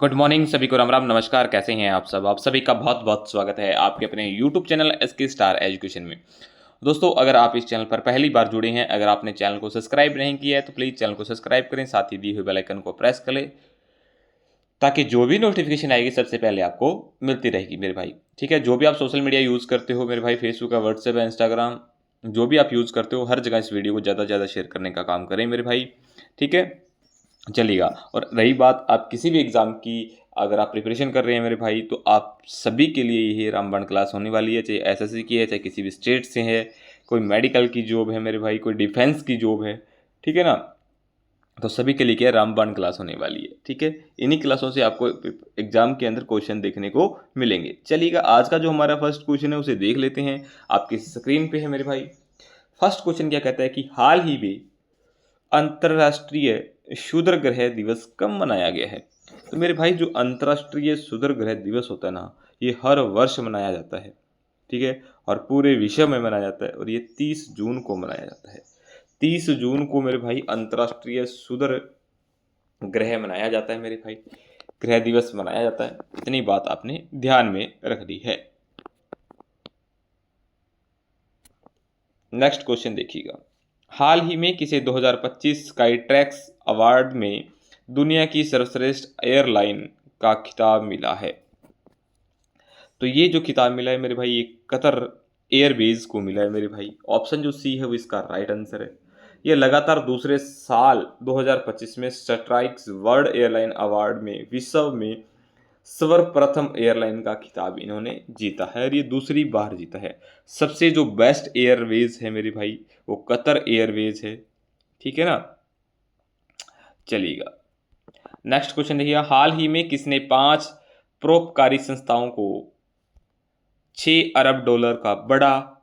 Good morning सभी को, राम राम, नमस्कार। कैसे हैं आप सब? आप सभी का बहुत बहुत स्वागत है आपके अपने YouTube channel SK star education में। दोस्तों, अगर आप इस चैनल पर पहली बार जुड़े हैं, अगर आपने चैनल को सब्सक्राइब नहीं किया है तो प्लीज़ चैनल को सब्सक्राइब करें, साथ ही दिए हुए बेल आइकन को प्रेस कर लें ताकि जो भी नोटिफिकेशन आएगी सबसे पहले आपको मिलती रहेगी मेरे भाई। ठीक है, जो भी आप सोशल मीडिया यूज़ करते हो मेरे भाई, फेसबुक है, व्हाट्सएप है, इंस्टाग्राम, जो भी आप यूज़ करते हो, हर जगह इस वीडियो को ज़्यादा से ज़्यादा शेयर करने का काम करें मेरे भाई। ठीक है, चलेगा। और रही बात आप किसी भी एग्ज़ाम की, अगर आप प्रिपरेशन कर रहे हैं मेरे भाई, तो आप सभी के लिए ये रामबाण क्लास होने वाली है। चाहे SSC की है, चाहे किसी भी स्टेट से है, कोई मेडिकल की जॉब है मेरे भाई, कोई डिफेंस की जॉब है, ठीक है ना, तो सभी के लिए क्या है, रामबाण क्लास होने वाली है। ठीक है, इन्हीं क्लासों से आपको एग्जाम के अंदर क्वेश्चन देखने को मिलेंगे। चलिएगा, आज का जो हमारा फर्स्ट क्वेश्चन है उसे देख लेते हैं। आपकी स्क्रीन पे है मेरे भाई। फर्स्ट क्वेश्चन क्या कहता है कि हाल ही में अंतर्राष्ट्रीय शूद्र ग्रह दिवस कब मनाया गया है? तो मेरे भाई, जो अंतर्राष्ट्रीय शूद्र ग्रह दिवस होता है ना, ये हर वर्ष मनाया जाता है। ठीक है, और पूरे विश्व में मनाया जाता है, और ये 30 जून को मनाया जाता है। 30 जून को मेरे भाई अंतर्राष्ट्रीय शूद्र ग्रह मनाया जाता है मेरे भाई, ग्रह दिवस मनाया जाता है। इतनी बात आपने ध्यान में रख दी है। नेक्स्ट क्वेश्चन देखिएगा। हाल ही में किसे 2025 स्काईट्रैक्स अवार्ड में दुनिया की सर्वश्रेष्ठ एयरलाइन का खिताब मिला है? तो ये जो खिताब मिला है मेरे भाई, ये कतर एयरवेज को मिला है मेरे भाई। ऑप्शन जो सी है वो इसका राइट आंसर है। ये लगातार दूसरे साल 2025 में स्ट्राइक्स वर्ल्ड एयरलाइन अवार्ड में विश्व में सर्वप्रथम एयरलाइन का खिताब इन्होंने जीता है, और ये दूसरी बार जीता है। सबसे जो बेस्ट एयरवेज है मेरे भाई, वो कतर एयरवेज है। ठीक है ना, चलिएगा। नेक्स्ट क्वेश्चन देखिए। हाल ही में किसने 5 परोपकारी संस्थाओं को $6 अरब का बड़ा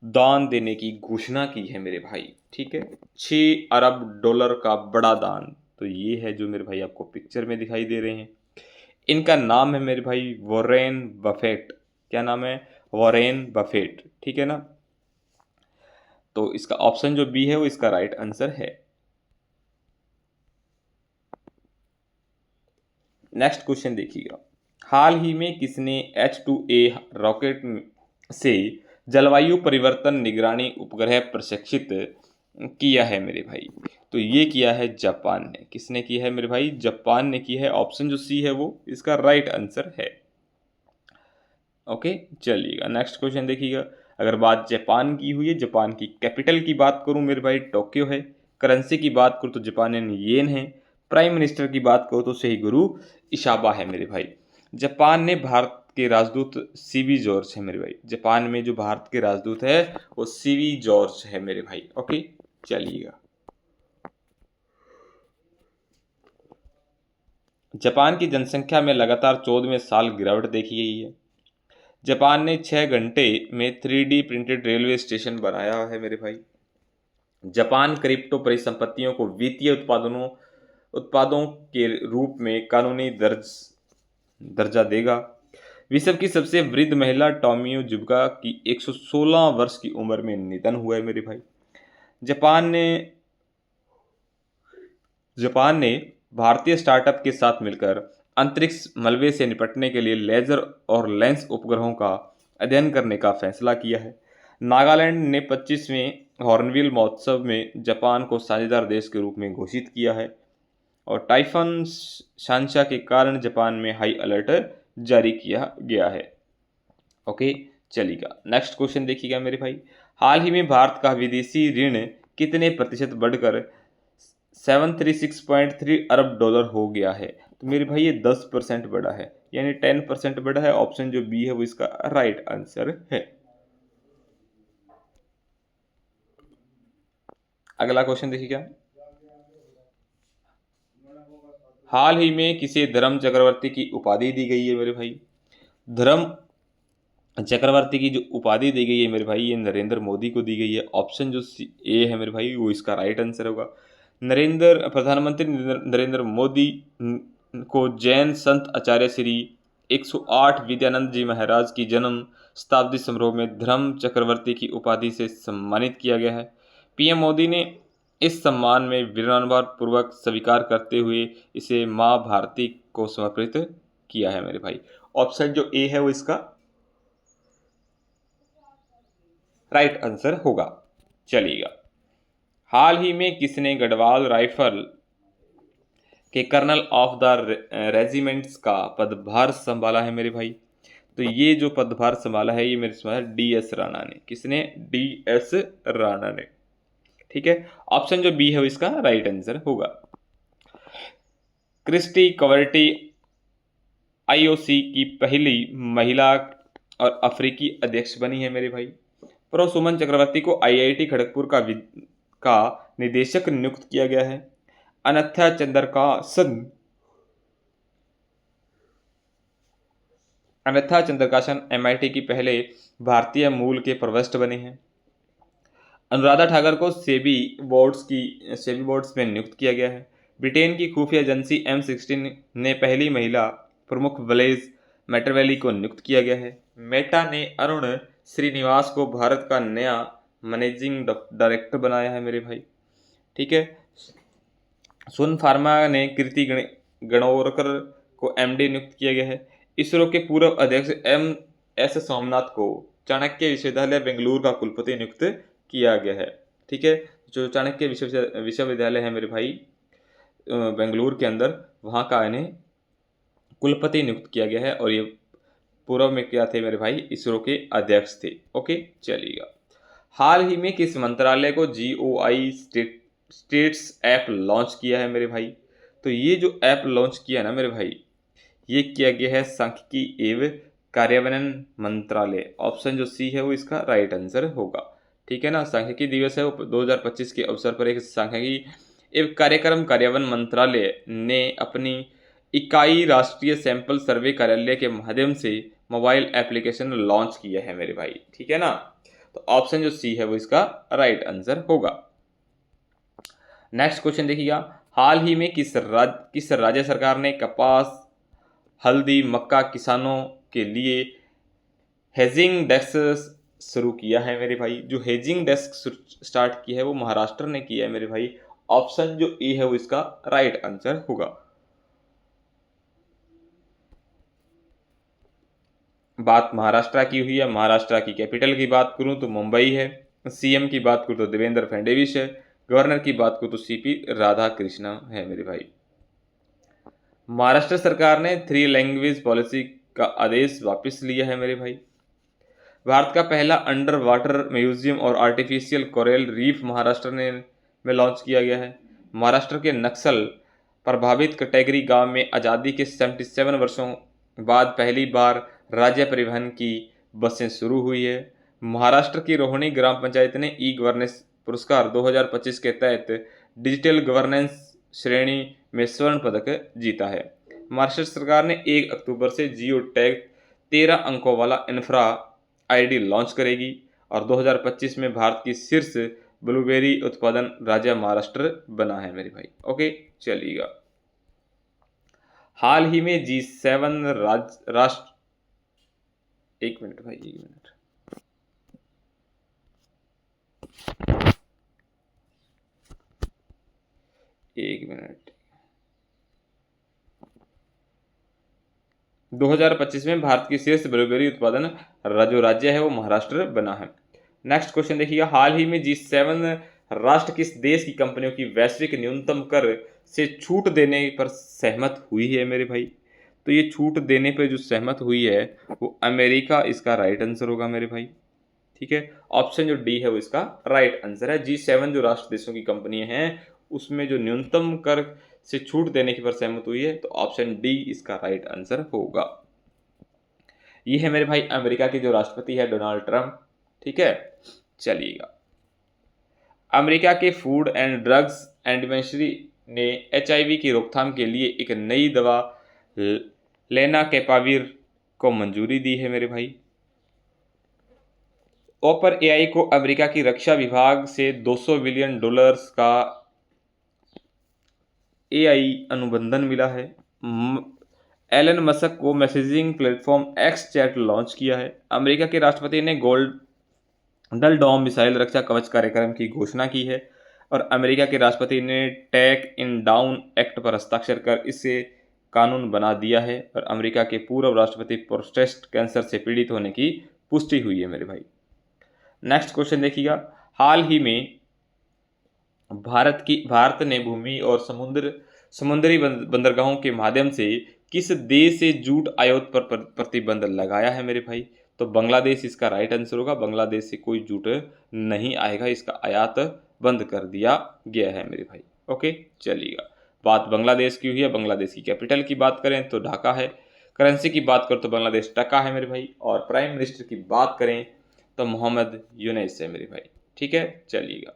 दान देने की घोषणा की है मेरे भाई? ठीक है, $6 अरब का बड़ा दान। तो ये है जो मेरे भाई आपको पिक्चर में दिखाई दे रहे हैं। इनका नाम है मेरे भाई वॉरेन बफेट। क्या नाम है? Warren Buffett. ठीक है ना, तो इसका ऑप्शन जो बी है वो इसका राइट आंसर है। नेक्स्ट क्वेश्चन देखिएगा। हाल ही में किसने H2A रॉकेट से जलवायु परिवर्तन निगरानी उपग्रह प्रशिक्षित किया है मेरे भाई? तो ये किया है जापान ने। किसने किया है मेरे भाई? जापान ने की है। ऑप्शन जो सी है वो इसका राइट आंसर है। ओके, चलिएगा। नेक्स्ट क्वेश्चन देखिएगा। अगर बात जापान की हुई है, जापान की कैपिटल की बात करूं मेरे भाई, टोक्यो है। करेंसी की बात करूं तो जापानियन येन है। प्राइम मिनिस्टर की बात करूं तो सही गुरु इशाबा है मेरे भाई। जापान ने भारत के राजदूत सीवी जॉर्ज है मेरे भाई। जापान में जो भारत के राजदूत है वो सीवी जॉर्ज है मेरे भाई। ओके, चलिएगा। जापान की जनसंख्या में लगातार 14वें साल गिरावट देखी गई है। जापान ने 6 घंटे में 3D प्रिंटेड रेलवे स्टेशन बनाया है मेरे भाई। जापान क्रिप्टो परिसंपत्तियों को वित्तीय उत्पादों के रूप में कानूनी दर्जा देगा। विश्व की सबसे वृद्ध महिला टोमियो जुबका की 116 वर्ष की उम्र में निधन हुआ है मेरे भाई। जापान ने जापान ने भारतीय स्टार्टअप के साथ मिलकर अंतरिक्ष मलबे से निपटने के लिए लेजर और लेंस उपग्रहों का अध्ययन करने का फैसला किया है। नागालैंड ने 25वें हॉर्नबिल महोत्सव में जापान को साझेदार देश के रूप में घोषित किया है। और टाइफन शांशा के कारण जापान में हाई अलर्ट जारी किया गया है। ओके, चलिएगा। नेक्स्ट क्वेश्चन देखिएगा मेरे भाई। हाल ही में भारत का विदेशी ऋण कितने प्रतिशत बढ़कर $736.3 अरब हो गया है? तो मेरे भाई ये 10% बढ़ा है, यानी 10% बढ़ा है। ऑप्शन जो बी है वो इसका राइट आंसर है। अगला क्वेश्चन देखिएगा। हाल ही में किसे धर्म चक्रवर्ती की उपाधि दी गई है मेरे भाई? धर्म चक्रवर्ती की जो उपाधि दी गई है मेरे भाई, ये नरेंद्र मोदी को दी गई है। ऑप्शन जो ए है मेरे भाई वो इसका राइट आंसर होगा। प्रधानमंत्री नरेंद्र मोदी को जैन संत आचार्य श्री 108 विद्यानंद जी महाराज की जन्म शताब्दी समारोह में धर्म चक्रवर्ती की उपाधि से सम्मानित किया गया है। पीएम मोदी ने इस सम्मान में विनम्रपूर्वक स्वीकार करते हुए इसे माँ भारती को समर्पित किया है मेरे भाई। ऑप्शन जो ए है वो इसका राइट आंसर होगा। चलिएगा, हाल ही में किसने गढ़वाल राइफल के कर्नल ऑफ द रेजिमेंट्स का पदभार संभाला है मेरे भाई? तो ये जो पदभार संभाला है ये मेरे संभाला DS राणा ने। किसने? DS राणा ने। ठीक है, ऑप्शन जो बी है वो इसका राइट आंसर होगा। क्रिस्टी कवर्टी IOC की पहली महिला और अफ्रीकी अध्यक्ष बनी है मेरे भाई। प्रो सुमन चक्रवर्ती को IIT खड़गपुर का निदेशक नियुक्त किया गया है। अन्यथा चंद्रकाशन MIT की पहले भारतीय मूल के प्रविष्ट बने हैं। अनुराधा ठाकर को सेबी बोर्ड्स में नियुक्त किया गया है। ब्रिटेन की खुफिया एजेंसी M16 ने पहली महिला प्रमुख ब्लेज मैटरवेली को नियुक्त किया गया है। मेटा ने अरुण श्रीनिवास को भारत का नया मैनेजिंग डायरेक्टर बनाया है मेरे भाई। ठीक है, सुन फार्मा ने कीर्ति गणोरकर को MD नियुक्त किया गया है। इसरो के पूर्व अध्यक्ष MS सोमनाथ को चाणक्य विश्वविद्यालय बेंगलुरु का कुलपति नियुक्त किया गया है। ठीक है, जो चाणक्य विश्वविद्यालय है मेरे भाई बेंगलुरु के अंदर, वहाँ का इन्हें कुलपति नियुक्त किया गया है। और ये पूर्व में क्या थे मेरे भाई? इसरो के अध्यक्ष थे। ओके, चलिएगा, हाल ही में किस मंत्रालय को GOI स्टेट्स ऐप लॉन्च किया है मेरे भाई? तो ये जो ऐप लॉन्च किया ना मेरे भाई, ये किया गया है सांख्यिकी एवं कार्यान्वयन मंत्रालय। ऑप्शन जो सी है वो इसका राइट आंसर होगा। ठीक है ना, सांख्यिकी दिवस है वो 2025 के अवसर पर एक सांख्यिकी एवं कार्यक्रम कार्यान्वयन मंत्रालय ने अपनी इकाई राष्ट्रीय सैंपल सर्वे कार्यालय के माध्यम से मोबाइल एप्लीकेशन लॉन्च किया है मेरे भाई। ठीक है ना, तो ऑप्शन जो सी है वो इसका राइट आंसर होगा। नेक्स्ट क्वेश्चन देखिएगा, हाल ही में किस राज्य सरकार ने कपास, हल्दी, मक्का किसानों के लिए हेजिंग डेस्क शुरू किया है मेरे भाई? जो हेजिंग डेस्क स्टार्ट की है वो महाराष्ट्र ने किया है मेरे भाई। ऑप्शन जो ए है वो इसका राइट आंसर होगा। बात महाराष्ट्र की हुई है। महाराष्ट्र की कैपिटल की बात करूं तो मुंबई है। CM की बात करूं तो देवेंद्र फडणवीस है। गवर्नर की बात करूं तो CP राधाकृष्ण है मेरे भाई। महाराष्ट्र सरकार ने 3 लैंग्वेज पॉलिसी का आदेश वापस लिया है मेरे भाई। भारत का पहला अंडर वाटर म्यूजियम और आर्टिफिशियल कोरल रीफ महाराष्ट्र में लॉन्च किया गया है। महाराष्ट्र के नक्सल प्रभावित कटेगरी गांव में आज़ादी के 77 वर्षों बाद पहली बार राज्य परिवहन की बसें शुरू हुई है। महाराष्ट्र की रोहिणी ग्राम पंचायत ने ई-गवर्नेंस पुरस्कार 2025 के तहत डिजिटल गवर्नेंस श्रेणी में स्वर्ण पदक जीता है। महाराष्ट्र सरकार ने 1 अक्टूबर से जियो टैग 13 अंकों वाला इंफ्रा ID लॉन्च करेगी। और 2025 में भारत की शीर्ष ब्लूबेरी उत्पादन राज्य महाराष्ट्र बना है मेरे भाई। ओके, चलिएगा, हाल ही में G7 राष्ट्र, एक मिनट भाई, एक मिनट, एक मिनट 2025 में भारत की शीर्ष ब्लूबेरी उत्पादन जो राज्य है वो महाराष्ट्र बना है। नेक्स्ट क्वेश्चन देखिएगा, हाल ही में G7 राष्ट्र किस देश की कंपनियों की वैश्विक न्यूनतम कर से छूट देने पर सहमत हुई है मेरे भाई? तो ये छूट देने पर जो सहमत हुई है वो अमेरिका इसका राइट आंसर होगा मेरे भाई। ठीक है, ऑप्शन जो डी है वो इसका राइट आंसर है। G7 जो राष्ट्र देशों की कंपनियां हैं उसमें जो न्यूनतम कर से छूट देने की पर सहमत हुई है, तो ऑप्शन डी इसका राइट आंसर होगा। ये है मेरे भाई अमेरिका के जो राष्ट्रपति है डोनाल्ड ट्रंप। ठीक है, चलिएगा, अमेरिका के फूड एंड ड्रग्स एडमिनिस्ट्रेशन ने HIV की रोकथाम के लिए एक नई दवा लेनाकेपाविर को मंजूरी दी है मेरे भाई। OpenAI को अमेरिका की रक्षा विभाग से $200 बिलियन का AI अनुबंधन मिला है। एलन मस्क को messaging platform X chat launch किया है। अमेरिका के राष्ट्रपति ने गोल्डन डोम मिसाइल रक्षा कवच कार्यक्रम की घोषणा की है। और अमेरिका के राष्ट्रपति ने टेक इन डाउन एक्ट पर हस्ताक्षर कर इसे कानून बना दिया है और अमेरिका के पूर्व राष्ट्रपति प्रोस्टेट कैंसर से पीड़ित होने की पुष्टि हुई है मेरे भाई। नेक्स्ट क्वेश्चन देखिएगा, हाल ही में भारत ने भूमि और समुद्री बंदरगाहों के माध्यम से किस देश से जूट आयात पर प्रतिबंध लगाया है मेरे भाई? तो बांग्लादेश इसका राइट आंसर होगा। बांग्लादेश से कोई जूट नहीं आएगा, इसका आयात बंद कर दिया गया है मेरे भाई। ओके, चलिएगा, बात बांग्लादेश की हुई है। बांग्लादेश की कैपिटल की बात करें तो ढाका है। करेंसी की बात करें तो बांग्लादेश टका है मेरे भाई। और प्राइम मिनिस्टर की बात करें तो मोहम्मद यूनैस है मेरे भाई। ठीक है, चलिएगा,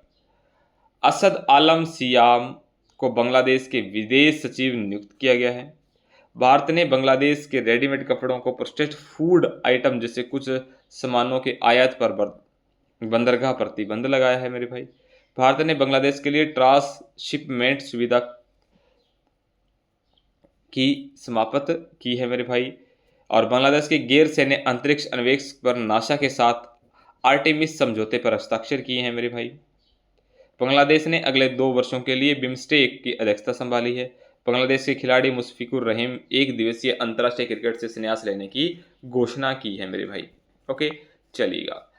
असद आलम सियाम को बांग्लादेश के विदेश सचिव नियुक्त किया गया है। भारत ने बांग्लादेश के रेडीमेड कपड़ों को प्रोसेस्ड फूड आइटम जैसे कुछ सामानों के आयात पर बंदरगाह प्रतिबंध लगाया है मेरे भाई। भारत ने बांग्लादेश के लिए ट्रांसशिपमेंट सुविधा की समाप्त की है मेरे भाई। और बांग्लादेश के गैर सैन्य अंतरिक्ष अन्वेषण पर नासा के साथ आर्टेमिस समझौते पर हस्ताक्षर किए हैं मेरे भाई। बांग्लादेश ने अगले 2 वर्षों के लिए बिम्स्टेक की अध्यक्षता संभाली है। बांग्लादेश के खिलाड़ी मुशफिकुर रहीम 1 दिवसीय अंतर्राष्ट्रीय क्रिकेट से संन्यास लेने की घोषणा की है मेरे भाई। ओके, चलिएगा,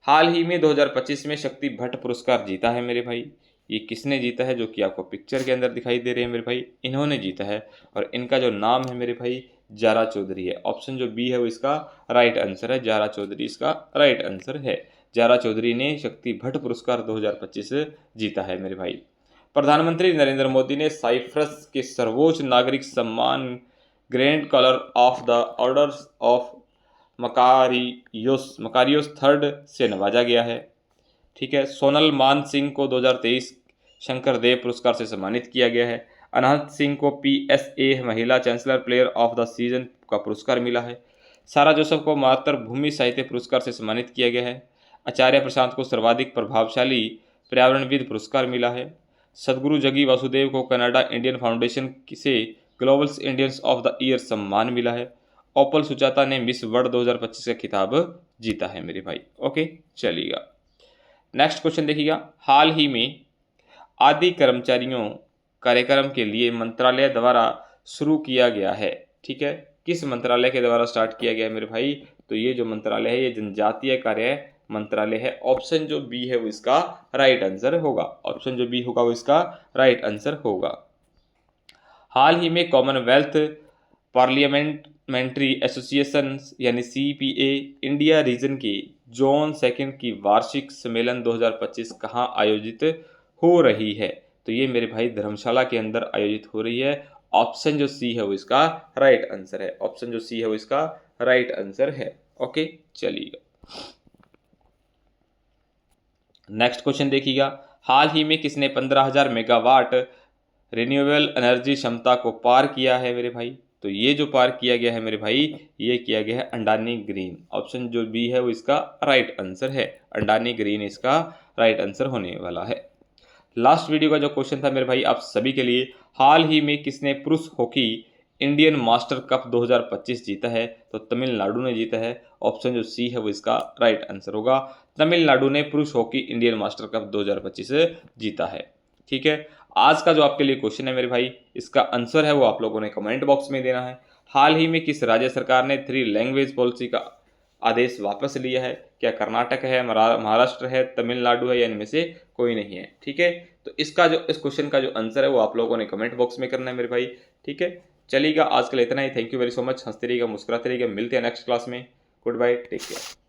हाल ही में 2025 में शक्ति भट्ट पुरस्कार जीता है मेरे भाई। ये किसने जीता है? जो कि आपको पिक्चर के अंदर दिखाई दे रहे हैं मेरे भाई, इन्होंने जीता है। और इनका जो नाम है मेरे भाई जारा चौधरी है। ऑप्शन जो बी है वो इसका राइट आंसर है। जारा चौधरी इसका राइट आंसर है। जारा चौधरी ने शक्ति भट्ट पुरस्कार 2025 जीता है मेरे भाई। प्रधानमंत्री नरेंद्र मोदी ने साइप्रस के सर्वोच्च नागरिक सम्मान Grand Collar of the Order of Makarios third से नवाजा गया है। ठीक है, सोनल मान सिंह को 2023 शंकर देव पुरस्कार से सम्मानित किया गया है। अनंत सिंह को PSA महिला chancellor player of the season का पुरस्कार मिला है। सारा जोसेफ को मातृभूमि साहित्य पुरस्कार से सम्मानित किया गया है। आचार्य प्रशांत को सर्वाधिक प्रभावशाली पर्यावरणविद पुरस्कार मिला है। सदगुरु जगी वासुदेव को कनाडा इंडियन फाउंडेशन से global Indians of the year सम्मान मिला है। ओपल सुजाता ने मिस वर्ल्ड 2025 का खिताब जीता है मेरे भाई। ओके, चलिएगा, नेक्स्ट क्वेश्चन देखिएगा, हाल ही में आदि कर्मचारियों कार्यक्रम के लिए मंत्रालय द्वारा शुरू किया गया है। ठीक है, किस मंत्रालय के द्वारा स्टार्ट किया गया है मेरे भाई? तो ये जो मंत्रालय है ये जनजातीय कार्य मंत्रालय है। ऑप्शन जो बी है वो इसका राइट आंसर होगा। ऑप्शन जो बी होगा वो इसका राइट आंसर होगा। हाल ही में कॉमनवेल्थ पार्लियामेंट्री एसोसिएशन यानी CPA इंडिया रीजन के जोन 2 की वार्षिक सम्मेलन 2025 कहाँ आयोजित हो रही है? तो ये मेरे भाई धर्मशाला के अंदर आयोजित हो रही है। ऑप्शन जो सी है वो इसका राइट आंसर है। ऑप्शन जो सी है वो इसका राइट आंसर है। ओके, चलिएगा, नेक्स्ट क्वेश्चन देखिएगा, हाल ही में किसने 15,000 मेगावाट रिन्यूएबल एनर्जी क्षमता को पार किया है मेरे भाई? तो ये जो पार किया गया है मेरे भाई ये किया गया है अंडानी ग्रीन। ऑप्शन जो बी है वो इसका राइट आंसर है। अंडानी ग्रीन इसका राइट आंसर होने वाला है। लास्ट वीडियो का जो क्वेश्चन था मेरे भाई आप सभी के लिए, हाल ही में किसने पुरुष हॉकी इंडियन मास्टर कप 2025 जीता है? तो तमिलनाडु ने जीता है। ऑप्शन जो सी है वो इसका राइट आंसर होगा। तमिलनाडु ने पुरुष हॉकी इंडियन मास्टर कप 2025 जीता है। ठीक है, आज का जो आपके लिए क्वेश्चन है मेरे भाई इसका आंसर है वो आप लोगों ने कमेंट बॉक्स में देना है। हाल ही में किस राज्य सरकार ने 3 लैंग्वेज पॉलिसी का आदेश वापस लिया है? क्या कर्नाटक है, महाराष्ट्र है, तमिलनाडु है या इनमें से कोई नहीं है? ठीक है, तो इस क्वेश्चन का जो आंसर है वो आप लोगों ने कमेंट बॉक्स में करना है मेरे भाई। ठीक है, चलिएगा, आज के लिए इतना ही। Thank you very so much. हंसते रहिएगा, मुस्कुराते रहिएगा, मिलते हैं नेक्स्ट क्लास में। Goodbye, take care.